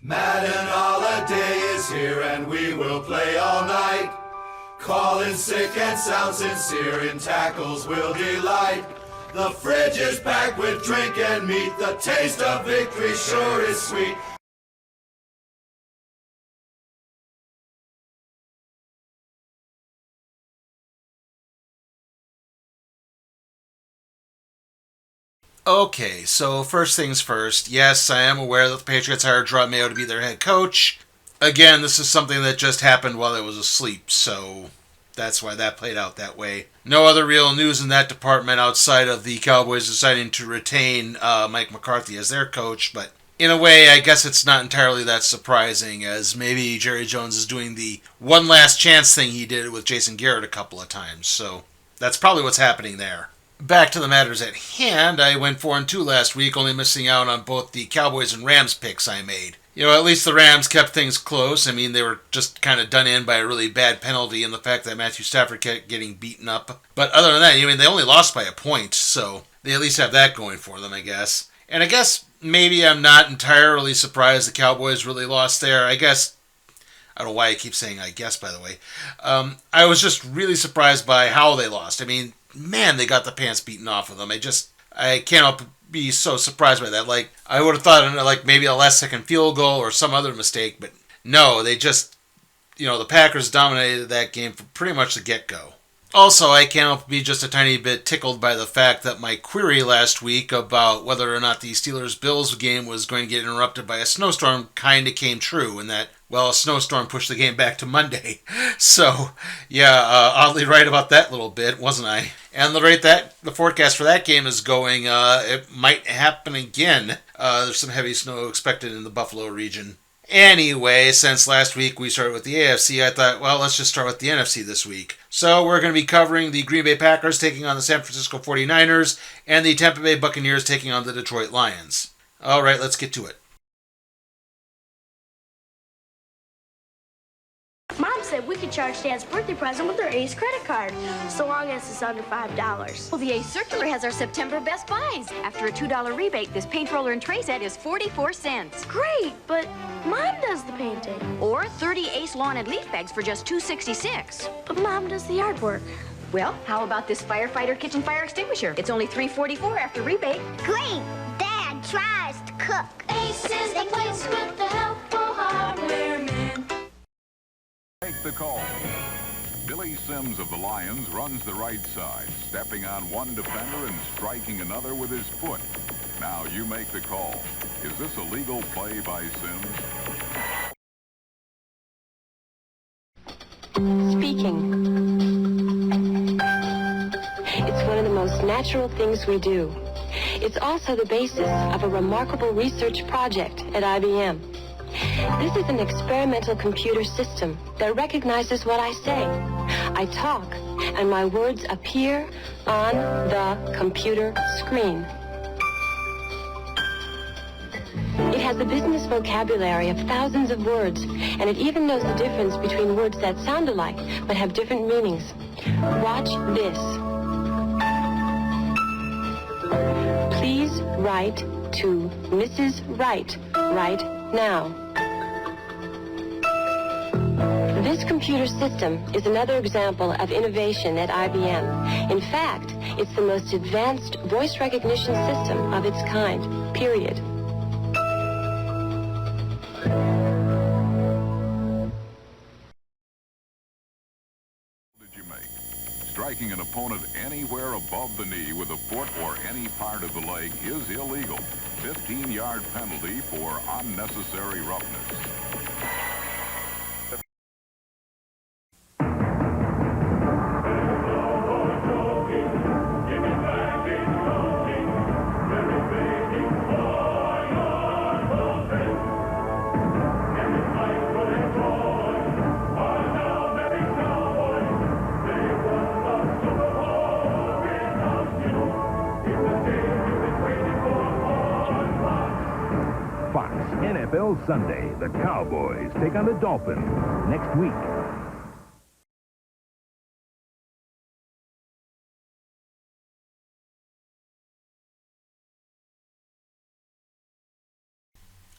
Madden holiday is here and we will play all night. Calling sick and sound sincere, in tackles will delight. The fridge is packed with drink and meat, the taste of victory sure is sweet. Okay, so first things first. Yes, I am aware that the Patriots hired Rod Mayo to be their head coach. Again, this is something that just happened while I was asleep, so that's why that played out that way. No other real news in that department outside of the Cowboys deciding to retain Mike McCarthy as their coach, but in a way, I guess it's not entirely that surprising, as maybe Jerry Jones is doing the one last chance thing he did with Jason Garrett a couple of times, so that's probably what's happening there. Back to the matters at hand, I went 4-2 last week, only missing out on both the Cowboys and Rams picks I made. You know, at least the Rams kept things close. I mean, they were just kind of done in by a really bad penalty and the fact that Matthew Stafford kept getting beaten up. But other than that, I mean, they only lost by a point, so they at least have that going for them, I guess. And I guess maybe I'm not entirely surprised the Cowboys really lost there. I guess, I don't know why I keep saying I guess, by the way. I was just really surprised by how they lost. I mean, man, they got the pants beaten off of them. I can't help be so surprised by that. Like, I would have thought, like, maybe a last-second field goal or some other mistake, but no, they just, the Packers dominated that game from pretty much the get-go. Also, I can't help but be just a tiny bit tickled by the fact that my query last week about whether or not the Steelers-Bills game was going to get interrupted by a snowstorm kind of came true, and that, well, a snowstorm pushed the game back to Monday. So, yeah, oddly right about that little bit, wasn't I? And the rate that the forecast for that game is going, it might happen again. There's some heavy snow expected in the Buffalo region. Anyway, since last week we started with the AFC, I thought, well, let's just start with the NFC this week. So we're going to be covering the Green Bay Packers taking on the San Francisco 49ers and the Tampa Bay Buccaneers taking on the Detroit Lions. All right, let's get to it. Mom said we could charge Dad's birthday present with our Ace credit card, so long as it's under $5. Well, the Ace Circular has our September Best Buys. After a $2 rebate, this paint roller and tray set is 44 cents. Great, but Mom does the painting. Or 30 Ace lawn and leaf bags for just $2.66. But Mom does the yard work. Well, how about this firefighter kitchen fire extinguisher? It's only $3.44 after rebate. Great! Dad tries to cook. Ace is the place with the helpful hardware man. Take the call. Billy Sims of the Lions runs the right side, stepping on one defender and striking another with his foot. Now you make the call. Is this a legal play by Sims? Speaking. It's one of the most natural things we do. It's also the basis of a remarkable research project at IBM. This is an experimental computer system that recognizes what I say. I talk, and my words appear on the computer screen. It has a business vocabulary of thousands of words, and it even knows the difference between words that sound alike but have different meanings. Watch this. Please write to Mrs. Wright right now. This computer system is another example of innovation at IBM. In fact, it's the most advanced voice recognition system of its kind, period. Did you make? Striking an opponent anywhere above the knee with a foot or any part of the leg is illegal. 15-yard penalty for unnecessary roughness. NFL Sunday, the Cowboys take on the Dolphins next week.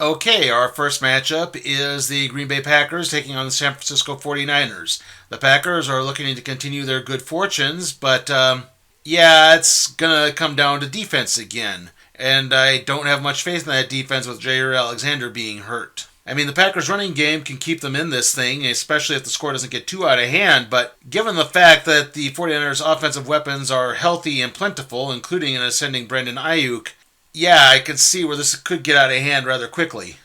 Okay, our first matchup is the Green Bay Packers taking on the San Francisco 49ers. The Packers are looking to continue their good fortunes, but it's going to come down to defense again. And I don't have much faith in that defense with Jair Alexander being hurt. I mean, the Packers' running game can keep them in this thing, especially if the score doesn't get too out of hand, but given the fact that the 49ers' offensive weapons are healthy and plentiful, including an ascending Brandon Ayuk, I can see where this could get out of hand rather quickly.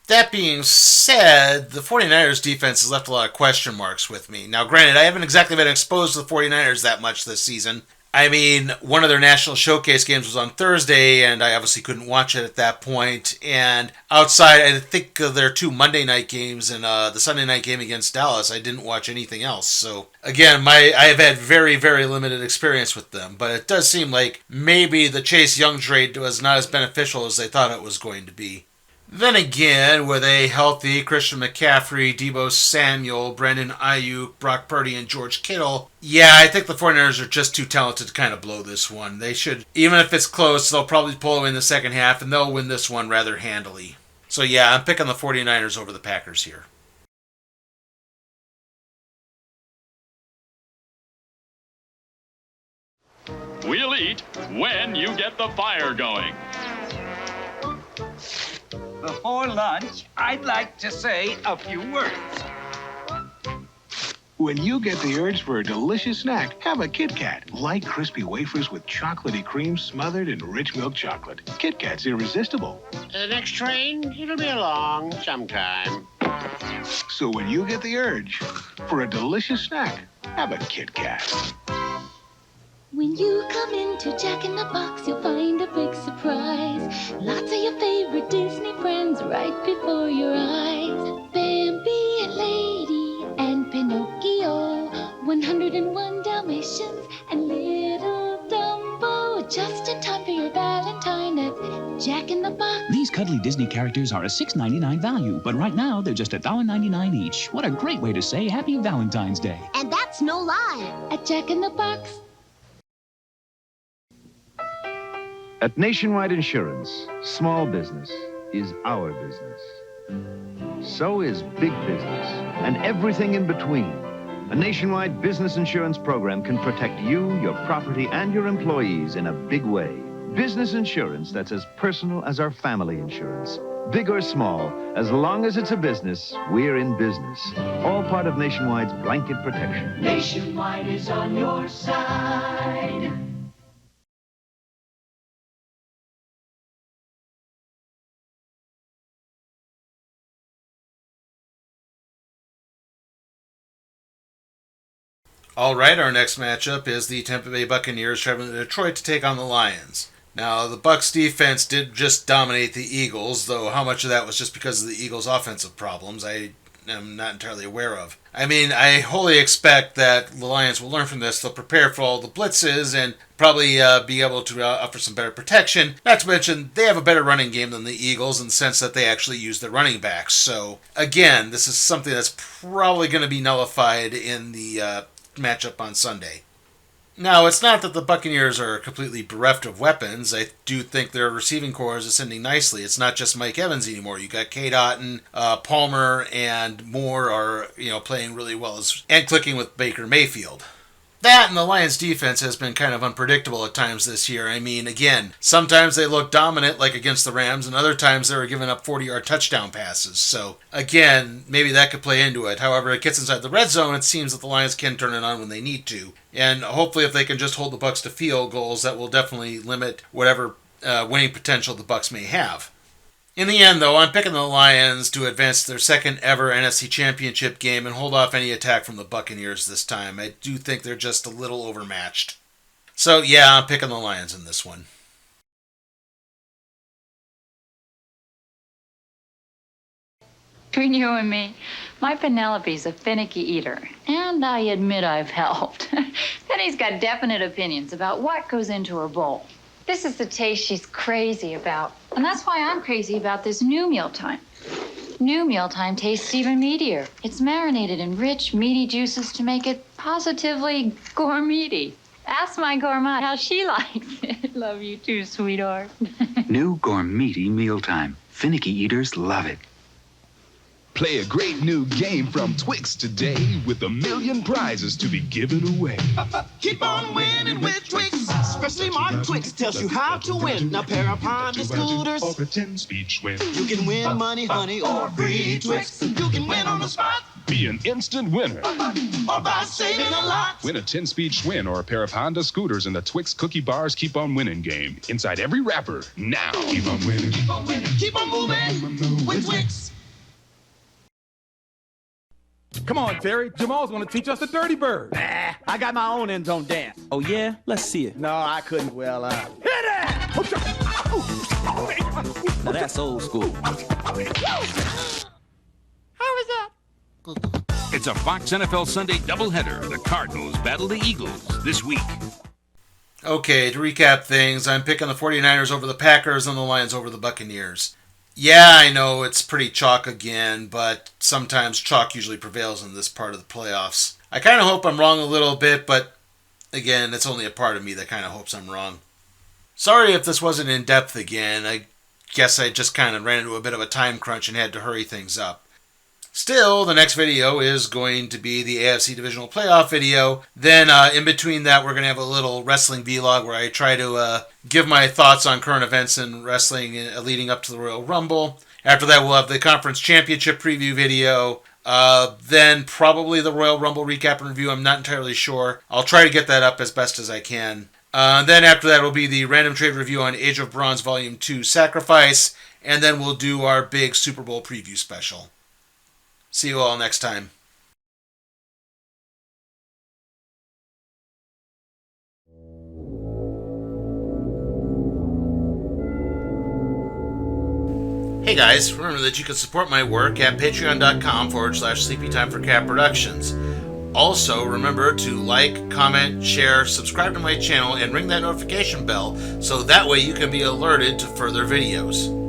That being said, the 49ers defense has left a lot of question marks with me. Now, granted, I haven't exactly been exposed to the 49ers that much this season. I mean, one of their national showcase games was on Thursday, and I obviously couldn't watch it at that point. And outside, I think of their 2 Monday night games and the Sunday night game against Dallas, I didn't watch anything else. So, again, I have had very, very limited experience with them. But it does seem like maybe the Chase Young trade was not as beneficial as they thought it was going to be. Then again, with a healthy Christian McCaffrey, Deebo Samuel, Brandon Ayuk, Brock Purdy, and George Kittle, I think the 49ers are just too talented to kind of blow this one. They should, even if it's close, they'll probably pull away in the second half, and they'll win this one rather handily. So I'm picking the 49ers over the Packers here. We'll eat when you get the fire going. Before lunch, I'd like to say a few words. When you get the urge for a delicious snack, have a Kit Kat. Light, crispy wafers with chocolatey cream smothered in rich milk chocolate. Kit Kat's irresistible. The next train, it'll be along sometime. So when you get the urge for a delicious snack, have a Kit Kat. When you come into Jack in the Box, you'll find a big surprise. Lots of your favorite Disney friends right before your eyes. Bambi and Lady and Pinocchio, 101 Dalmatians and Little Dumbo. Just in time for your Valentine at Jack in the Box. These cuddly Disney characters are a $6.99 value, but right now they're just $1.99 each. What a great way to say Happy Valentine's Day. And that's no lie. At Jack in the Box. At Nationwide Insurance, small business is our business. So is big business and everything in between. A nationwide business insurance program can protect you, your property, and your employees in a big way. Business insurance that's as personal as our family insurance. Big or small, as long as it's a business, we're in business. All part of Nationwide's blanket protection. Nationwide is on your side. All right, our next matchup is the Tampa Bay Buccaneers traveling to Detroit to take on the Lions. Now, the Bucs defense did just dominate the Eagles, though how much of that was just because of the Eagles' offensive problems, I am not entirely aware of. I mean, I wholly expect that the Lions will learn from this. They'll prepare for all the blitzes and probably be able to offer some better protection. Not to mention, they have a better running game than the Eagles in the sense that they actually use their running backs. So, again, this is something that's probably going to be nullified in the matchup on Sunday. Now, it's not that the Buccaneers are completely bereft of weapons. I do think their receiving core is ascending nicely. It's not just Mike Evans anymore. You got Kate Otten, Palmer, and Moore are playing really well and clicking with Baker Mayfield. That and the Lions' defense has been kind of unpredictable at times this year. I mean, again, sometimes they look dominant like against the Rams, and other times they were giving up 40-yard touchdown passes. So, again, maybe that could play into it. However, it gets inside the red zone, it seems that the Lions can turn it on when they need to. And hopefully if they can just hold the Bucs to field goals, that will definitely limit whatever winning potential the Bucs may have. In the end, though, I'm picking the Lions to advance to their second ever NFC Championship game and hold off any attack from the Buccaneers this time. I do think they're just a little overmatched. So, I'm picking the Lions in this one. Between you and me, my Penelope's a finicky eater, and I admit I've helped. Penny's got definite opinions about what goes into her bowl. This is the taste she's crazy about. And that's why I'm crazy about this new mealtime. New mealtime tastes even meatier. It's marinated in rich, meaty juices to make it positively gourmety. Ask my gourmet how she likes it. Love you too, sweetheart. New gourmety mealtime. Finicky eaters love it. Play a great new game from Twix today with 1 million prizes to be given away. Keep on winning with Twix. Specially marked Twix tells you how to win. A pair of Honda scooters Or a 10-speed Schwinn. You can win money, honey, or free Twix. You can win on the spot Be an instant winner. or by saving a lot. Win a 10-speed Schwinn or a pair of Honda scooters in the Twix Cookie Bars Keep On Winning game. Inside every wrapper. Now. Keep on winning. Keep on winning. Keep on moving with Twix. Come on, Terry. Jamal's going to teach us the Dirty Bird. Nah, I got my own end zone dance. Oh, yeah? Let's see it. No, I couldn't. Well, hit it! Now that's old school. How was that? It's a Fox NFL Sunday doubleheader. The Cardinals battle the Eagles this week. Okay, to recap things, I'm picking the 49ers over the Packers and the Lions over the Buccaneers. Yeah, I know it's pretty chalk again, but sometimes chalk usually prevails in this part of the playoffs. I kind of hope I'm wrong a little bit, but again, it's only a part of me that kind of hopes I'm wrong. Sorry if this wasn't in depth again. I guess I just kind of ran into a bit of a time crunch and had to hurry things up. Still, the next video is going to be the AFC Divisional Playoff video. Then in between that, we're going to have a little wrestling vlog where I try to give my thoughts on current events in wrestling leading up to the Royal Rumble. After that, we'll have the Conference Championship preview video. Then probably the Royal Rumble recap and review. I'm not entirely sure. I'll try to get that up as best as I can. Then after that will be the random trade review on Age of Bronze Volume 2 Sacrifice. And then we'll do our big Super Bowl preview special. See you all next time. Hey guys, remember that you can support my work at patreon.com/sleepytimeforcat productions. Also, remember to like, comment, share, subscribe to my channel, and ring that notification bell so that way you can be alerted to further videos.